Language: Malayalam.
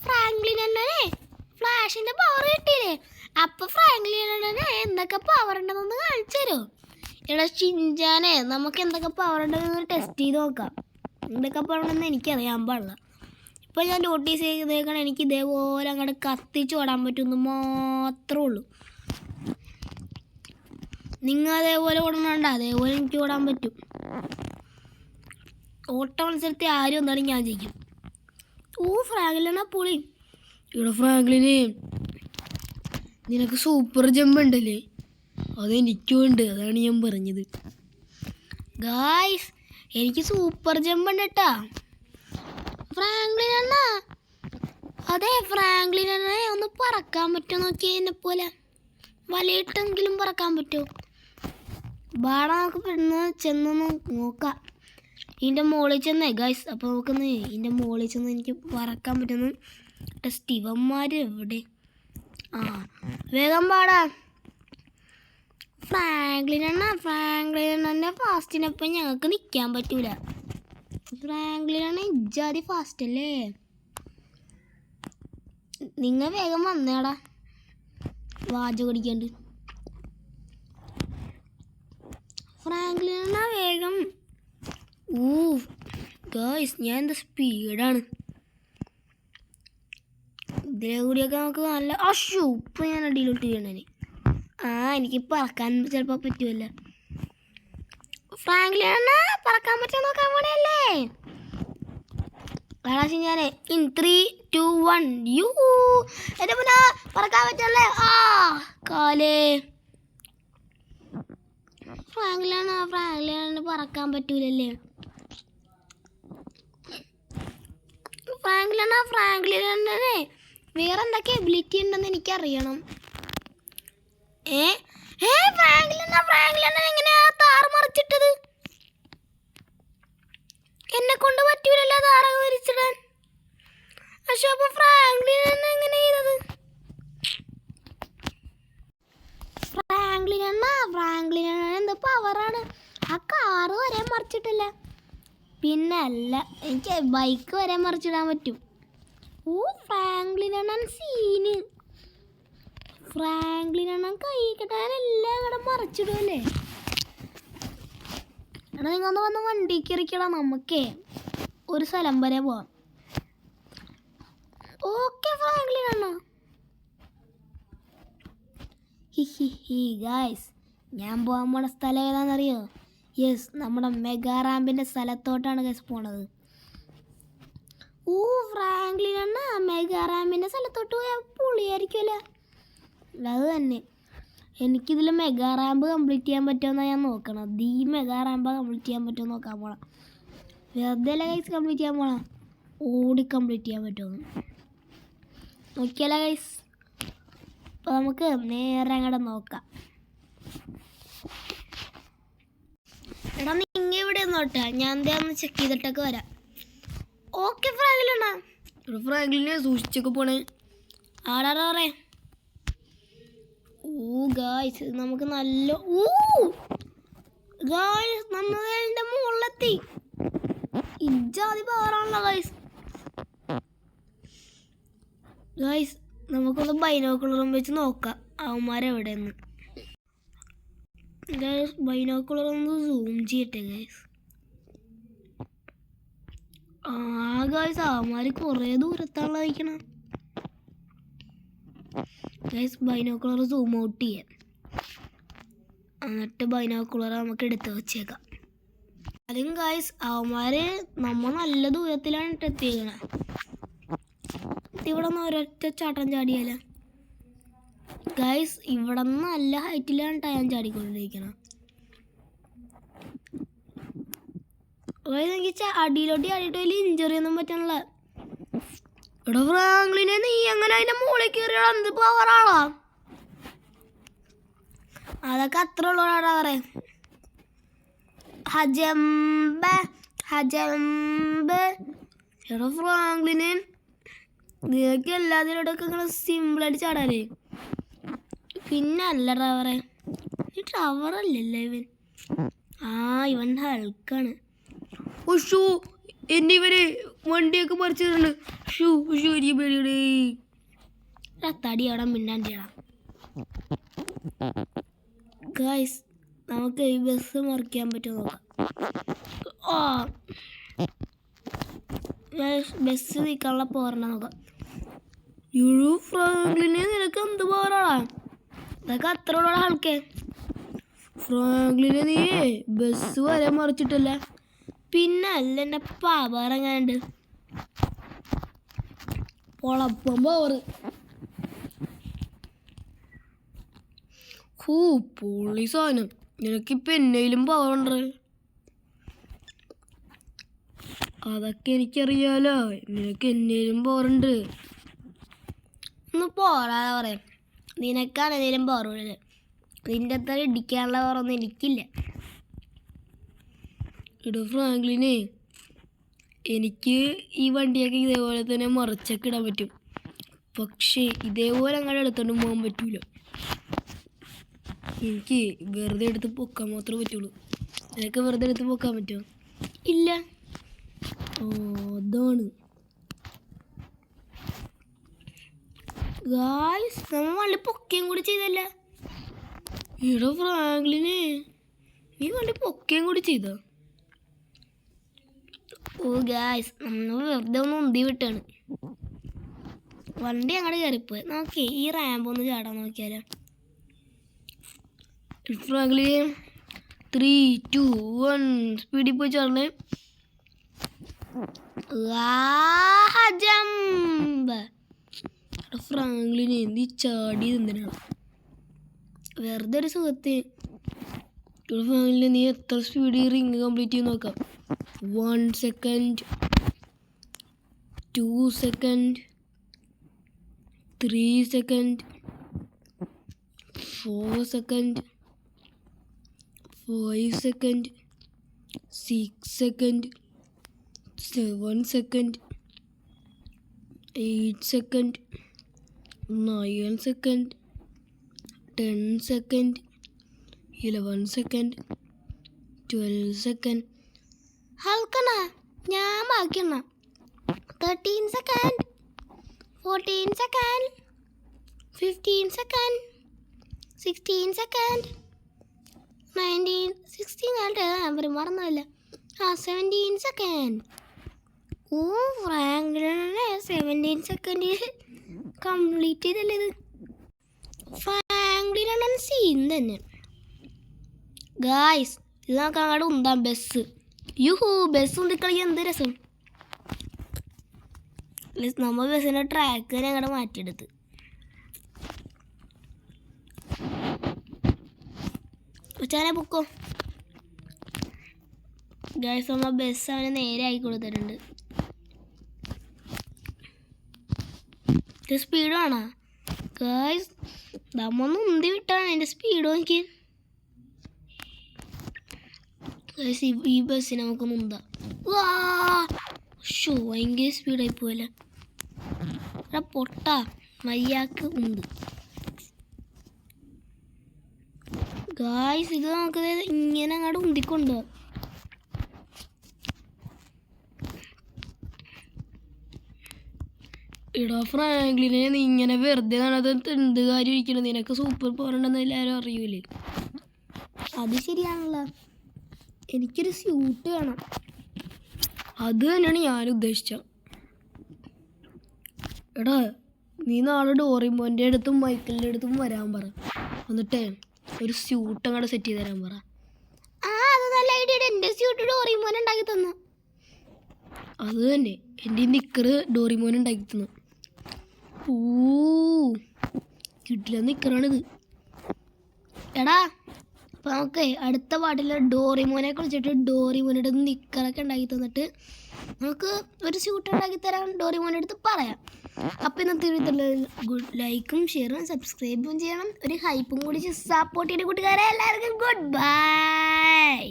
ഫ്രാങ്ക്ലിൻ അണ്ണനെ ഫ്ലാഷിന്റെ പവർ കിട്ടിയില്ലേ? അപ്പൊ ഫ്രാങ്ക്ലിൻ അണ്ണനെ എന്തൊക്കെ പവർ ഉണ്ടെന്നൊന്ന് കാണിച്ചു തരുമോ? എടാ ഷിൻചാനെ, നമുക്ക് എന്തൊക്കെ പവർ ഉണ്ടെന്ന് ടെസ്റ്റ് ചെയ്ത് നോക്കാം. എന്തൊക്കെ പവർ ഉണ്ടെന്ന് എനിക്കറിയാൻ പാടില്ല. ഇപ്പം ഞാൻ നോട്ടീസ് ചെയ്തേക്കണം, എനിക്ക് ഇതേപോലെ അങ്ങോട്ട് കത്തിച്ച് ഓടാൻ പറ്റുമെന്ന് മാത്രമേ ഉള്ളൂ. നിങ്ങൾ അതേപോലെ ഓടണണ്ട, അതേപോലെ എനിക്ക് ഓടാൻ പറ്റും. ഓട്ട മത്സരത്തിൽ ആരും ഒന്നാണെങ്കിൽ ഞാൻ ജയിക്കും. ഫ്രാങ്ക്ലിനാ പൊളി. ഇവിടെ ഫ്രാങ്ക്ലിന് നിനക്ക് സൂപ്പർ ജമ്പ് ഉണ്ടല്ലേ? അതെനിക്കും ഉണ്ട്, അതാണ് ഞാൻ പറഞ്ഞത്. ഗായ്സ്, എനിക്ക് സൂപ്പർ ജമ്പ് ഉണ്ട് കേട്ടാ. ഫ്രാങ്ക്ലിൻ അണ്ണാ, അതെ ഫ്രാങ്ക്ലിൻ അണ്ണനെ ഒന്ന് പറക്കാൻ പറ്റുമോ നോക്കിയാൽ എന്നെ പോലെ വലയിട്ടെങ്കിലും പറക്കാൻ പറ്റുമോ? ബാട നമുക്ക് പെട്ടെന്ന് ചെന്ന് നോക്കാം. ഇതിൻ്റെ മുകളിൽ ചെന്നേ ഗൈസ്. അപ്പോൾ നമുക്കൊന്ന് ഇതിൻ്റെ മുകളിൽ ചെന്ന് എനിക്ക് പറക്കാൻ പറ്റുന്നു ടെസ്റ്റ്. ഇവന്മാർ എവിടെ? വേഗം പാടാ ഫ്രാങ്ക്ലിൻ അണ്ണൻ്റെ ഫാസ്റ്റിനൊപ്പം ഞങ്ങൾക്ക് നിൽക്കാൻ പറ്റൂല. ഫ്രാങ്ക്ലിൻ അണ്ണ ഇജാതി ഫാസ്റ്റ് അല്ലേ? നിങ്ങൾ വേഗം വന്നേടാ, വാചകം അടിക്കാണ്ട്. ഫ്രാങ്ക്ലിൻ അണ്ണ വേഗം. ഗായ്സ്, ഞാൻ എന്താ സ്പീഡാണ്. ഇതിലെ കൂടിയൊക്കെ നമുക്ക് നല്ല ഇപ്പം ഞാൻ അടിയിലോട്ട് ചെയ്യണേ. എനിക്ക് പറക്കാൻ ചിലപ്പോൾ പറ്റുമല്ലോ. ഫ്രാങ്ക്ലിൻ അണ്ണ പറക്കാൻ പറ്റുമോ നോക്കാൻ പോണല്ലേ? ഞാൻ ഇൻ 3, 2, 1 എൻ്റെ മുന്നേ പറക്കാൻ പറ്റല്ലേ? കാലേ ഫ്രാങ്ക്ലിൻ പറക്കാൻ പറ്റൂലല്ലേ? ഫ്രാങ്ക്ലിനെ വേറെ എന്തൊക്കെ എബിലിറ്റി ഉണ്ടെന്ന് എനിക്കറിയണം. ഫ്രാങ്ക്ലിൻ എങ്ങനെയാ താറ് മറിച്ചിട്ടത്? എന്നെ കൊണ്ട് പറ്റൂലല്ലോ താറ് മറിച്ചിടാൻ. പക്ഷെ അപ്പൊ ഫ്രാങ്ക്ലിൻ എങ്ങനെ ചെയ്തത്? ഫ്രാങ്ക്ലിൻ എന്ത് പവറാണ്! ആ കാറ് വരെ മറിച്ചിട്ടില്ല. പിന്നെ അല്ല, എനിക്ക് ബൈക്ക് വരെ മറിച്ചിടാൻ പറ്റും. ഫ്രാങ്ക്ലിൻ അണ്ണൻ സീന്. ഫ്രാങ്ക്ലിൻ അണ്ണൻ കൈ കിട്ടാനെല്ലാം ഇവിടെ മറിച്ചിടുമല്ലേ? എടാ, നിങ്ങൊന്ന് വന്ന് വണ്ടി കയറിക്കണം, നമുക്കേ ഒരു സ്ഥലം വരെ പോവാം. ഓക്കെ ഫ്രാങ്ക്ലിൻ അണ്ണ. ഗായ്സ്, ഞാൻ പോകാൻ പോണ സ്ഥലം ഏതാണെന്നറിയോ? യെസ്, നമ്മുടെ മെഗാ റാമ്പിൻ്റെ സ്ഥലത്തോട്ടാണ് ഗൈസ് പോണത്. ഫ്രാങ്ക്ലിൻ അണ്ണ മെഗാ റാമ്പിൻ്റെ സ്ഥലത്തോട്ട് പോയാൽ പൊളിയായിരിക്കുമല്ലോ. അത് തന്നെ, എനിക്കിതിൽ മെഗാ റാമ്പ് കംപ്ലീറ്റ് ചെയ്യാൻ പറ്റുമെന്നാണ് ഞാൻ നോക്കണം. ഈ മെഗാ റാമ്പ് കംപ്ലീറ്റ് ചെയ്യാൻ പറ്റുമോ നോക്കാൻ പോകണം. വെറുതെ അല്ല ഗൈസ് കംപ്ലീറ്റ് ചെയ്യാൻ പോകണം, ഓടി കംപ്ലീറ്റ് ചെയ്യാൻ പറ്റുമെന്ന് നോക്കിയല്ല ഗൈസ്. അപ്പോൾ നമുക്ക് നേരെ അങ്ങോട്ട് നോക്കാം. എടാ, നിങ്ങൾ ഇവിടെ നോട്ടാ, ഞാൻ എന്താന്ന് ചെക്ക് ചെയ്തിട്ടൊക്കെ വരാം. ഓക്കെ ഫ്രാങ്ക്ലിൻ അണ്ണാ. ഫ്രാങ്ക്ലിനെ സൂക്ഷിച്ചൊക്കെ പോണേ. ആടാറേ. ഗായ്സ്, നമുക്ക് നല്ല ഗായ്സ് നമ്മളുടെ മുകളിലെത്തി. ഇജാതി പവറാണല്ലോ ഗായ്സ്. ഗായ്സ്, നമുക്കൊന്ന് ബൈനോക്കുലറും വെച്ച് നോക്കാം അവന്മാരെവിടെയെന്ന്. ഗായ്സ്, ബൈനോക്കുലർ ഒന്ന് സൂം ചെയ്യട്ടെ ഗായ്സ്. ഗായ്സ്, അവന്മാർ കുറേ ദൂരത്താണല്ലോ കഴിക്കണം. ഗായ്സ്, ബൈനോക്കുലർ സൂം ഔട്ട് ചെയ്യാം. എന്നിട്ട് ബൈനോക്കുലർ നമുക്ക് എടുത്ത് വെച്ചേക്കാം. അതും ഗായ്സ്, അവന്മാർ നമ്മൾ നല്ല ദൂരത്തിലാണ് എത്തിയേക്കണേ. ഇവിടെ നിന്ന് ഒരൊറ്റ ചാട്ടം ചാടിയാലോ ഗായ്സ്? ഇവിടെ നിന്ന് നല്ല ഹൈറ്റിലാണ് ഞാൻ ചാടിക്കൊണ്ടിരിക്കണം. എനിക്ക് അടിയിലോട്ട് ചാടിയിട്ട് വലിയ ഇഞ്ചുറി ഒന്നും പറ്റണില്ല. ഇവിടെ ഫ്രാങ്ക്ലിനെ നീ എങ്ങനെ അതിൻ്റെ മുകളിൽ കയറിയാൽ എന്ത് പവറാളാ? അതൊക്കെ അത്ര ഉള്ളവരാടാ പറയാം. ഹജമ്പ് എടാ ഫ്രാങ്ക്ലിനെ, നിനക്ക് എല്ലാത്തിനോടൊക്കെ ഇങ്ങനെ സിമ്പിളായിട്ട് ചാടാനേ. പിന്നെ അല്ല ട്രവറെ, ഈ ട്രവറല്ലല്ലേ ഇവൻ? ഇവൻ ഹൾക്കാണ്. എന്നിവര് വണ്ടിയൊക്കെ പറിച്ചിട്ടുണ്ട്. ഷൂ ശരി പേടിയുടെ തടിയടാ മിണ്ടാണ്ടിയടാ. ഗൈസ് നമുക്ക് ഈ ബസ് മറിക്കാൻ പറ്റുമോ നോക്കാം. ബസ് നിൽക്കാനുള്ള പോരണ നോക്കാം. ഫ്രാങ്ക്ലിനെ നിനക്ക് എന്ത് പോരാടാ? ഇതൊക്കെ അത്ര ആൾക്കേ. ഫ്രാങ്ക്ലിനെ നീ ബസ് വരെ മറിച്ചിട്ടല്ല. പിന്നെ അല്ല എൻ്റെ പവർ എങ്ങാണ്ട് പൊളപ്പം പവർ. പൊളി സാധനം. നിനക്കിപ്പോൾ എന്നയിലും പവർ ഉണ്ട്. അതൊക്കെ എനിക്കറിയാലോ. നിനക്ക് എന്നയിലും പവറുണ്ട്. ഒന്ന് പോരാതെ പറയാം. നിനക്കാണ് എന്തെങ്കിലും പവറുള്ളത്. നിൻ്റെ അത്ര ഇടിക്കാനുള്ള പവറൊന്നും എനിക്കില്ല. ഇട ഫ്രാങ്ക്ലിനെ എനിക്ക് ഈ വണ്ടിയൊക്കെ ഇതേപോലെ തന്നെ മറിച്ചൊക്കെ ഇടാൻ പറ്റും. പക്ഷേ ഇതേപോലെ അങ്ങോട്ട് എടുത്തോണ്ട് പോകാൻ പറ്റൂല. എനിക്ക് വെറുതെ എടുത്ത് പൊക്കാൻ മാത്രമേ പറ്റുള്ളൂ. നിനക്ക് വെറുതെ എടുത്ത് പൊക്കാൻ പറ്റുമോ? ഇല്ല. അതാണ് ഗായ്സ്, നമ്മൾ വണ്ടി പൊക്കുകയും കൂടി ചെയ്തല്ല. ഇവിടെ ഫ്രാങ്ക്ലിനെ നീ വണ്ടി പൊക്കുകയും കൂടി ചെയ്തോ? ഗായ്സ്, നമ്മൾ വെറുതെ ഒന്ന് ഉന്തി വിട്ടാണ്. വണ്ടി അങ്ങോട്ട് കയറിപ്പോയി. നോക്കി ഈ റാമ്പ് ഒന്ന് ചാടാൻ നോക്കിയാലോ. ഫ്രാങ്ക്ലിനെ 3, 2, 1 സ്പീഡിൽ പോയി ചാടണേ. ജമ്പ്. ഫ്രാങ്ക്ലിനെ നീ ചാടി എന്തിനാണ്? വെറുതെ ഒരു സുഖത്ത്. ഫ്രാങ്ക്ലിനെ നീ എത്ര സ്പീഡിൽ റിങ് കംപ്ലീറ്റ് ചെയ്ത് നോക്കാം. 1 second, 2 second, 3 second, 4 second, 5 second, 6 second, 7 second, 8 second, 9 second, 10 second, 11 second, 12 second. ഹൽക്കണ ഞാൻ ബാക്കിയെണ്ണ. 13 second, 14 second, 15 second, 16 second, 19, 16 number മറന്നില്ല. 17 സെക്കൻഡ്. ഫ്രാങ്ക്ലിനെ 17 സെക്കൻഡിൽ കംപ്ലീറ്റ് ചെയ്തല്ലേ ഇത്. ഫ്രാങ്ക്ലിനാണ് സീൻ തന്നെ. ഗായ്സ്, ഇത് നമുക്ക് അങ്ങോട്ട് ഉന്താം. ബസ് ബസ് ഉന്തിക്കളി എന്ത് രസം. നമ്മൾ ബസ്സിൻ്റെ ട്രാക്ക് തന്നെ അങ്ങോട്ട് മാറ്റിയെടുത്ത്. ഉച്ചാനെ പൊക്കോ. ഗായ്സ്, നമ്മൾ ബസ് അവനെ നേരെ ആക്കി കൊടുത്തിട്ടുണ്ട്. സ്പീഡ് വേണോ ഗായ്സ്? നമ്മൊന്ന് ഉന്തി വിട്ടാണ് അതിൻ്റെ സ്പീഡ് നോക്കി. ഈ ബസ്സിന് നമുക്ക് മുന്താം. ഭയങ്കര സ്പീഡായി പോയല്ലേ. പൊട്ട മയ്യാക്ക് ഉണ്ട്. ഗായ്സ്, ഇത് നമുക്ക് ഇങ്ങനെ അങ്ങോട്ട് ഉന്തിക്കൊണ്ടോ. ഇടാ ഫ്രാങ്ക്ലിനെ നീ ഇങ്ങനെ വെറുതെ നടന്നത് എന്ത് കാര്യം ഇരിക്കണം. നിനക്ക് സൂപ്പർ പവർ ഉണ്ടെന്ന് എല്ലാവരും അറിയൂലേ? അത് ശരിയാണല്ലോ. എനിക്കൊരു സ്യൂട്ട് വേണം. അത് തന്നെയാണ് ഞാൻ ഉദ്ദേശിച്ചത്. എടാ, നീ നാളെ ഡോറിമോൻ്റെ അടുത്തും മൈക്കിളിൻ്റെ അടുത്തും വരാൻ പറ. എന്നിട്ടേ ഒരു സ്യൂട്ട് അങ്ങോട്ട് സെറ്റ് ചെയ്ത് തരാൻ പറ. അത് നല്ല ഐഡിയ. എൻ്റെ സ്യൂട്ട് ഡോറിമോൻ ഉണ്ടാക്കി തന്നു. അത് തന്നെ, എൻ്റെ നിക്കർ ഡോറിമോൻ ഉണ്ടാക്കി തന്നു. കിട്ടില്ല നിക്കറാണിത്. എടാ, അപ്പോൾ നമുക്ക് അടുത്ത പാട്ടിൽ ഡോറിമോനെ കുറിച്ചിട്ട് ഡോറിമോൻ്റെ നിക്കറൊക്കെ ഉണ്ടാക്കി തന്നിട്ട് നമുക്ക് ഒരു സ്യൂട്ട് ഉണ്ടാക്കി തരാൻ ഡോറിമോൻ്റെ അടുത്ത് പറയാം. അപ്പോൾ ഇന്നത്തെ വീഡിയോയിൽ ലൈക്കും ഷെയറും സബ്സ്ക്രൈബും ചെയ്യണം. ഒരു ഹൈപ്പും കൂടി സപ്പോർട്ട് ചെയ്ത കൂട്ടുകാരെ എല്ലാവർക്കും ഗുഡ് ബൈ.